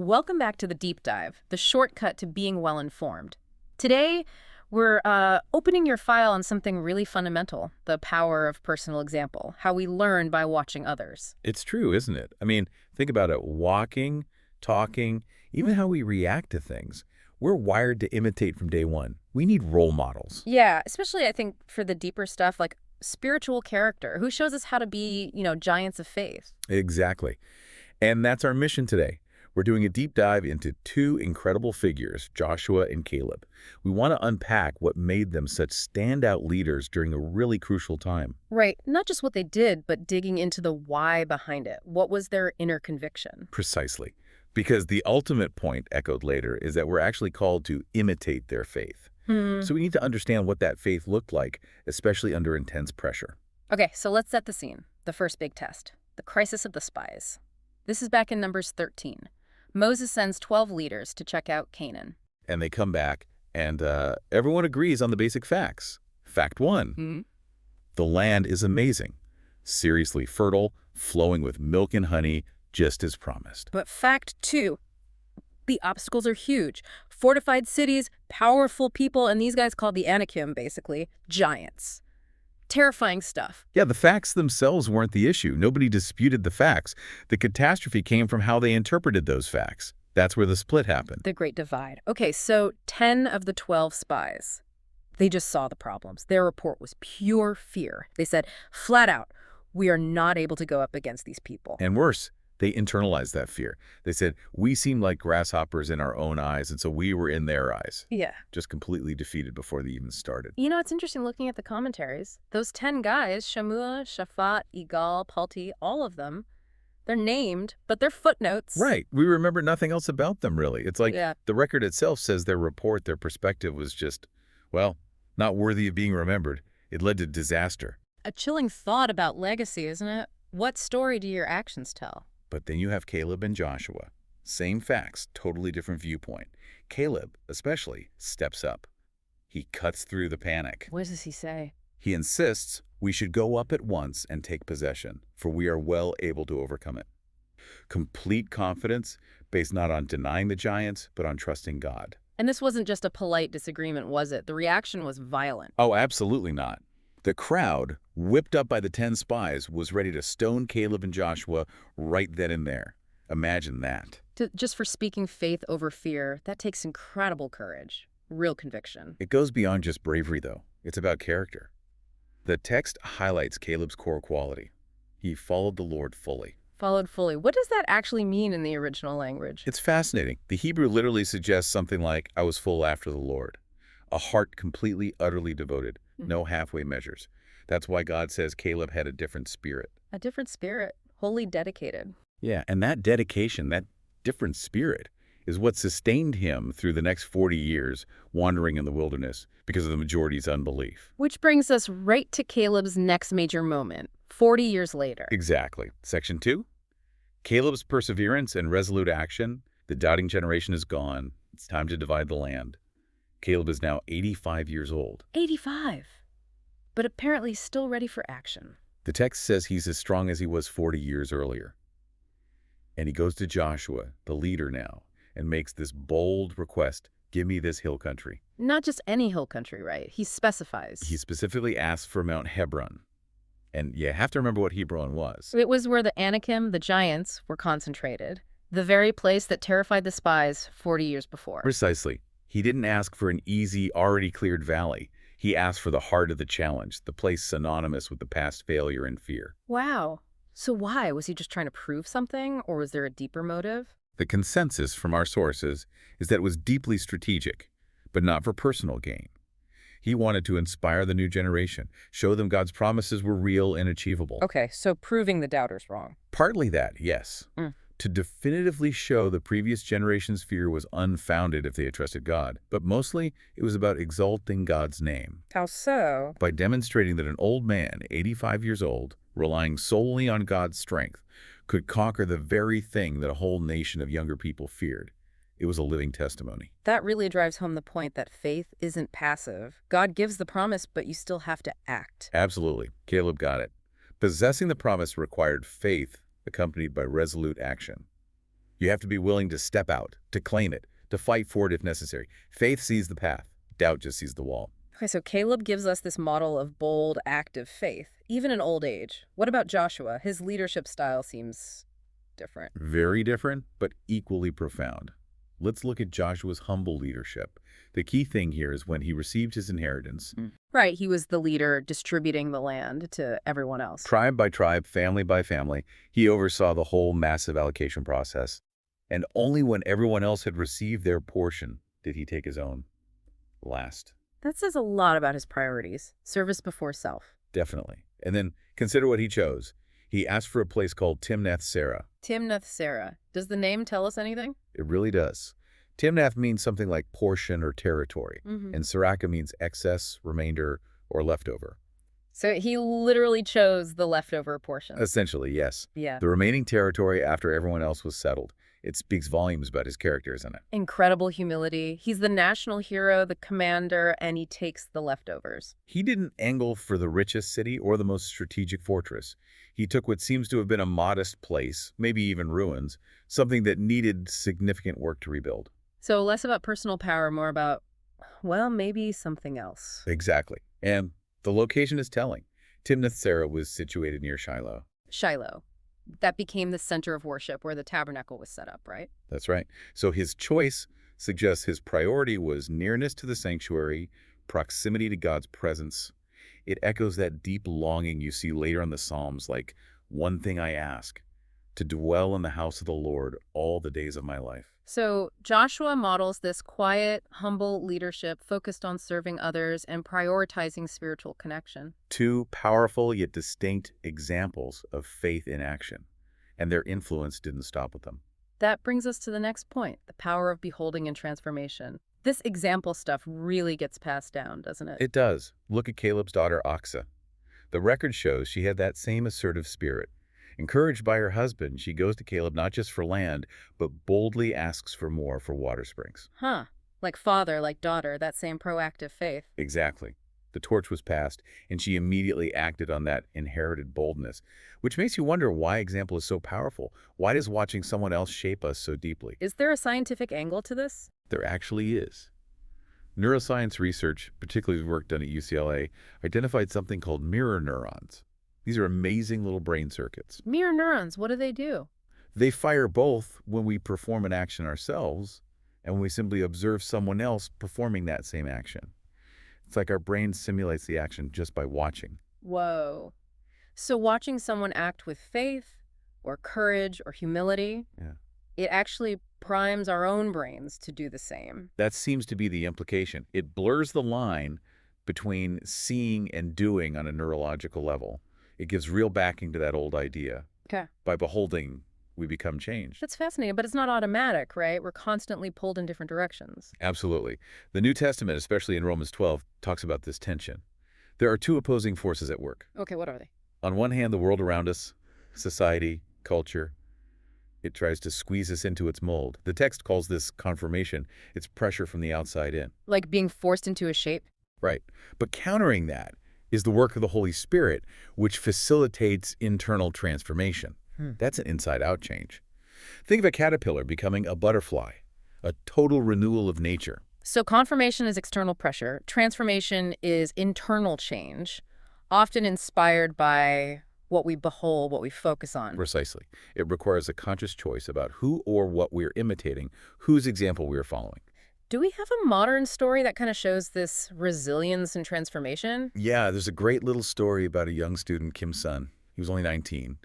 Welcome back to the deep dive, the shortcut to being well-informed. Today, we're opening your file on something really fundamental, the power of personal example, how we learn by watching others. It's true, isn't it? I mean, think about it. Walking, talking, even how we react to things. We're wired to imitate from day one. We need role models. Yeah, especially I think for the deeper stuff like spiritual character, who shows us how to be, giants of faith. Exactly. And that's our mission today. We're doing a deep dive into two incredible figures, Joshua and Caleb. We want to unpack what made them such standout leaders during a really crucial time. Right, not just what they did, but digging into the why behind it. What was their inner conviction? Precisely. Because the ultimate point, echoed later, is that we're actually called to imitate their faith. So we need to understand what that faith looked like, especially under intense pressure. Okay, so let's set the scene. The first big test, the crisis of the spies. This is back in Numbers 13. Moses sends 12 leaders to check out Canaan. And they come back, and everyone agrees on the basic facts. Fact one, the land is amazing, seriously fertile, flowing with milk and honey, just as promised. But fact two, the obstacles are huge. Fortified cities, powerful people, and these guys called the Anakim, basically, giants. Terrifying stuff. Yeah, the facts themselves weren't the issue. Nobody disputed the facts. The catastrophe came from how they interpreted those facts. That's where the split happened. The Great Divide. Okay, so 10 of the 12 spies, they just saw the problems. Their report was pure fear. They said, flat out, we are not able to go up against these people. And worse, they internalized that fear. They said, we seem like grasshoppers in our own eyes, and so we were in their eyes. Yeah. Just completely defeated before they even started. You know, it's interesting looking at the commentaries. Those 10 guys, Shammua, Shaphat, Igal, Palti, all of them, they're named, but they're footnotes. Right. We remember nothing else about them, really. It's like the record itself says their report, their perspective was just, well, not worthy of being remembered. It led to disaster. A chilling thought about legacy, isn't it? What story do your actions tell? But then you have Caleb and Joshua. Same facts, totally different viewpoint. Caleb, especially, steps up. He cuts through the panic. What does he say? He insists we should go up at once and take possession, for we are well able to overcome it. Complete confidence based not on denying the giants, but on trusting God. And this wasn't just a polite disagreement, was it? The reaction was violent. Oh, absolutely not. The crowd, whipped up by the 10 spies, was ready to stone Caleb and Joshua right then and there. Imagine that. Just for speaking faith over fear, that takes incredible courage. Real conviction. It goes beyond just bravery, though. It's about character. The text highlights Caleb's core quality. He followed the Lord fully. Followed fully. What does that actually mean in the original language? It's fascinating. The Hebrew literally suggests something like, I was full after the Lord. A heart completely, utterly devoted. No halfway measures. That's why God says Caleb had a different spirit. A different spirit. Wholly dedicated. Yeah, and that dedication, that different spirit, is what sustained him through the next 40 years wandering in the wilderness because of the majority's unbelief. Which brings us right to Caleb's next major moment, 40 years later. Exactly. Section 2. Caleb's perseverance and resolute action. The doubting generation is gone. It's time to divide the land. Caleb is now 85 years old. 85. But apparently still ready for action. The text says he's as strong as he was 40 years earlier. And he goes to Joshua, the leader now, and makes this bold request, give me this hill country. Not just any hill country, right? He specifies. He specifically asks for Mount Hebron. And you have to remember what Hebron was. It was where the Anakim, the giants, were concentrated. The very place that terrified the spies 40 years before. Precisely. He didn't ask for an easy, already cleared valley. He asked for the heart of the challenge, the place synonymous with the past failure and fear. Wow. So why? Was he just trying to prove something, or was there a deeper motive? The consensus from our sources is that it was deeply strategic, but not for personal gain. He wanted to inspire the new generation, show them God's promises were real and achievable. Okay, so proving the doubters wrong. Partly that, yes. To definitively show the previous generation's fear was unfounded if they had trusted God. But mostly, it was about exalting God's name. How so? By demonstrating that an old man, 85 years old, relying solely on God's strength, could conquer the very thing that a whole nation of younger people feared. It was a living testimony. That really drives home the point that faith isn't passive. God gives the promise, but you still have to act. Absolutely. Caleb got it. Possessing the promise required faith accompanied by resolute action. You have to be willing to step out, to claim it, to fight for it if necessary. Faith sees the path. Doubt just sees the wall. Okay, so Caleb gives us this model of bold, active faith, even in old age. What about Joshua? His leadership style seems different. Very different, but equally profound. Let's look at Joshua's humble leadership. The key thing here is when he received his inheritance, Right, he was the leader distributing the land to everyone else. tribe by tribe, family by family, he oversaw the whole massive allocation process. And only when everyone else had received their portion did he take his own. Last. That says a lot about his priorities. Service before self. Definitely. And then consider what he chose. He asked for a place called Timnath-Serah. Timnath-Serah. Does the name tell us anything? It really does. Timnath means something like portion or territory, and Seraka means excess, remainder, or leftover. So he literally chose the leftover portion. Essentially, yes. Yeah. The remaining territory after everyone else was settled. It speaks volumes about his character, isn't it? Incredible humility. He's the national hero, the commander, and he takes the leftovers. He didn't angle for the richest city or the most strategic fortress. He took what seems to have been a modest place, maybe even ruins, something that needed significant work to rebuild. So less about personal power, more about, well, maybe something else. Exactly. And the location is telling. Timnath-Serah was situated near Shiloh. Shiloh. That became the center of worship where the tabernacle was set up, right? That's right. So his choice suggests his priority was nearness to the sanctuary, proximity to God's presence. It echoes that deep longing you see later in the Psalms, like, one thing I ask, to dwell in the house of the Lord all the days of my life. So Joshua models this quiet, humble leadership focused on serving others and prioritizing spiritual connection. Two powerful yet distinct examples of faith in action, and their influence didn't stop with them. That brings us to the next point, the power of beholding and transformation. This example stuff really gets passed down, doesn't it? It does. Look at Caleb's daughter, Aksa. The record shows she had that same assertive spirit. Encouraged by her husband, she goes to Caleb not just for land, but boldly asks for more for water springs. Huh. Like father, like daughter, that same proactive faith. Exactly. The torch was passed, and she immediately acted on that inherited boldness, which makes you wonder why example is so powerful. Why does watching someone else shape us so deeply? Is there a scientific angle to this? There actually is. Neuroscience research, particularly work done at UCLA, identified something called mirror neurons. These are amazing little brain circuits. Mirror neurons, what do they do? They fire both when we perform an action ourselves and when we simply observe someone else performing that same action. It's like our brain simulates the action just by watching. Whoa. So watching someone act with faith or courage or humility, it actually primes our own brains to do the same. That seems to be the implication. It blurs the line between seeing and doing on a neurological level. It gives real backing to that old idea. Okay. By beholding, we become changed. That's fascinating, but it's not automatic, right? We're constantly pulled in different directions. Absolutely. The New Testament, especially in Romans 12, talks about this tension. There are two opposing forces at work. Okay, what are they? On one hand, the world around us, society, culture, it tries to squeeze us into its mold. The text calls this confirmation. It's pressure from the outside in. Like being forced into a shape? Right. But countering that is the work of the Holy Spirit, which facilitates internal transformation. That's an inside-out change. Think of a caterpillar becoming a butterfly, a total renewal of nature. So confirmation is external pressure. Transformation is internal change, often inspired by what we behold, what we focus on. Precisely. It requires a conscious choice about who or what we're imitating, whose example we're following. Do we have a modern story that kind of shows this resilience and transformation? Yeah, there's a great little story about a young student, Kim Sun. He was only 19,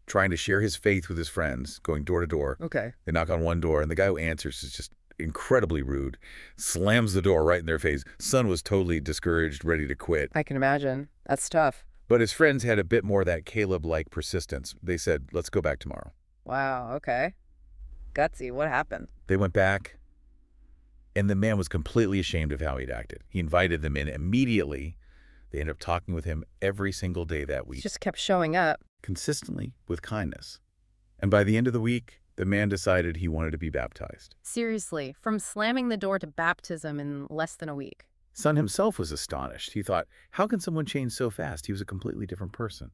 trying to share his faith with his friends, going door to door. Okay. They knock on one door, and the guy who answers is just incredibly rude, slams the door right in their face. Sun was totally discouraged, ready to quit. I can imagine. That's tough. But his friends had a bit more of that Caleb-like persistence. They said, let's go back tomorrow. Wow, okay. Gutsy. What happened? They went back, and the man was completely ashamed of how he'd acted. He invited them in immediately. They ended up talking with him every single day that week. He just kept showing up. Consistently with kindness. And by the end of the week, the man decided he wanted to be baptized. Seriously, from slamming the door to baptism in less than a week. Sun himself was astonished. He thought, how can someone change so fast? He was a completely different person.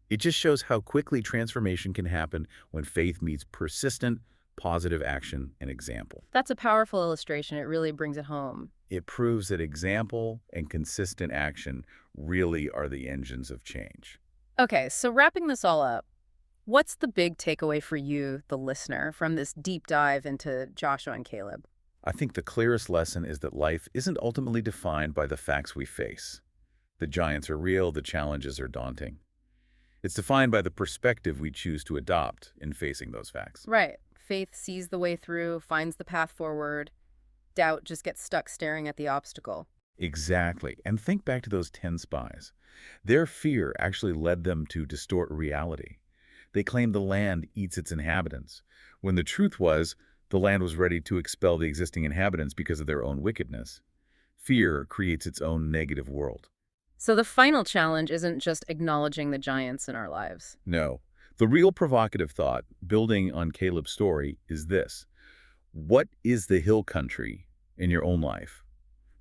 It just shows how quickly transformation can happen when faith meets persistent, positive action and example. That's a powerful illustration. It really brings it home. It proves that example and consistent action really are the engines of change. Okay, so wrapping this all up, what's the big takeaway for you, the listener, from this deep dive into Joshua and Caleb? I think the clearest lesson is that life isn't ultimately defined by the facts we face. The giants are real, the challenges are daunting. It's defined by the perspective we choose to adopt in facing those facts. Right. Faith sees the way through, finds the path forward. Doubt just gets stuck staring at the obstacle. Exactly. And think back to those 10 spies. Their fear actually led them to distort reality. They claimed the land eats its inhabitants, when the truth was the land was ready to expel the existing inhabitants because of their own wickedness. Fear creates its own negative world. So the final challenge isn't just acknowledging the giants in our lives. No. The real provocative thought, building on Caleb's story, is this. What is the hill country in your own life?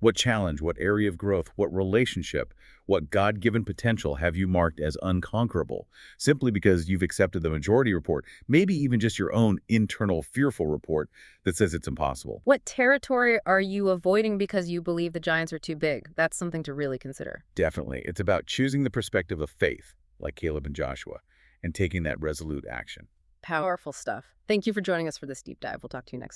What challenge, what area of growth, what relationship, what God-given potential have you marked as unconquerable, simply because you've accepted the majority report, maybe even just your own internal fearful report that says it's impossible? What territory are you avoiding because you believe the giants are too big? That's something to really consider. Definitely. It's about choosing the perspective of faith, like Caleb and Joshua, and taking that resolute action. Powerful stuff. Thank you for joining us for this deep dive. We'll talk to you next time.